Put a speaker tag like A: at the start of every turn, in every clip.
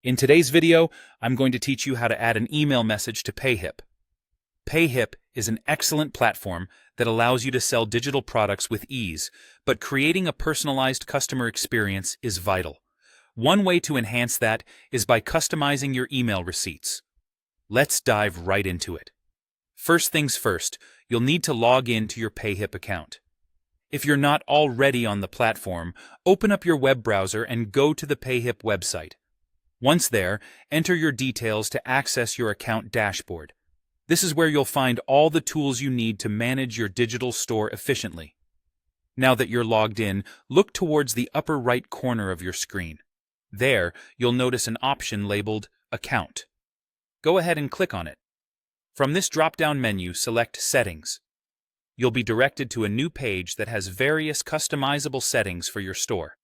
A: In today's video, I'm going to teach you how to add an email message to Payhip. Payhip is an excellent platform that allows you to sell digital products with ease, but creating a personalized customer experience is vital. One way to enhance that is by customizing your email receipts. Let's dive right into it. First things first, you'll need to log in to your Payhip account. If you're not already on the platform, open up your web browser and go to the Payhip website. Once there, enter your details to access your account dashboard. This is where you'll find all the tools you need to manage your digital store efficiently. Now that you're logged in, look towards the upper right corner of your screen. There, you'll notice an option labeled Account. Go ahead and click on it. From this drop-down menu, select Settings. You'll be directed to a new page that has various customizable settings for your store.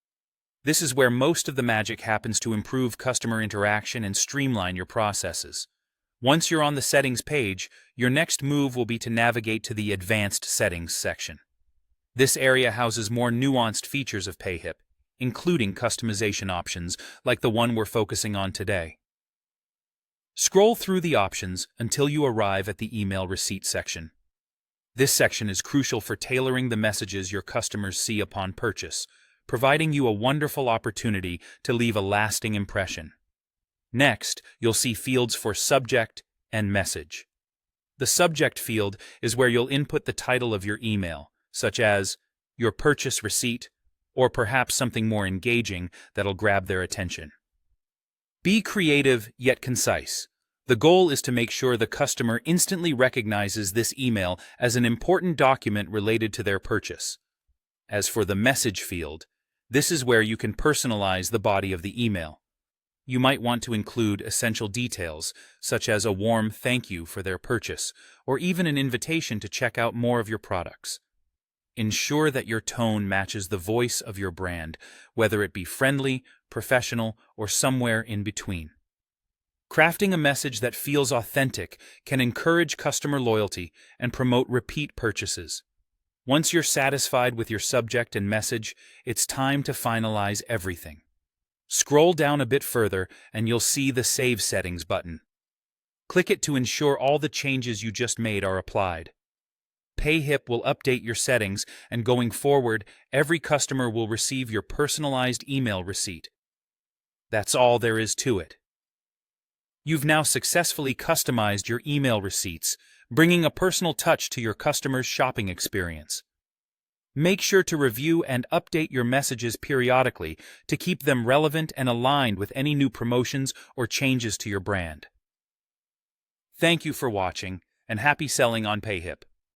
A: This is where most of the magic happens to improve customer interaction and streamline your processes. Once you're on the Settings page, your next move will be to navigate to the Advanced Settings section. This area houses more nuanced features of Payhip, including customization options like the one we're focusing on today. Scroll through the options until you arrive at the Email Receipt section. This section is crucial for tailoring the messages your customers see upon purchase, providing you a wonderful opportunity to leave a lasting impression. Next, you'll see fields for subject and message. The subject field is where you'll input the title of your email, such as your purchase receipt, or perhaps something more engaging that'll grab their attention. Be creative yet concise. The goal is to make sure the customer instantly recognizes this email as an important document related to their purchase. As for the message field, this is where you can personalize the body of the email. You might want to include essential details, such as a warm thank you for their purchase, or even an invitation to check out more of your products. Ensure that your tone matches the voice of your brand, whether it be friendly, professional, or somewhere in between. Crafting a message that feels authentic can encourage customer loyalty and promote repeat purchases. Once you're satisfied with your subject and message, it's time to finalize everything. Scroll down a bit further and you'll see the Save Settings button. Click it to ensure all the changes you just made are applied. Payhip will update your settings, and going forward, every customer will receive your personalized email receipt. That's all there is to it. You've now successfully customized your email receipts, bringing a personal touch to your customers' shopping experience. Make sure to review and update your messages periodically to keep them relevant and aligned with any new promotions or changes to your brand. Thank you for watching, and happy selling on Payhip.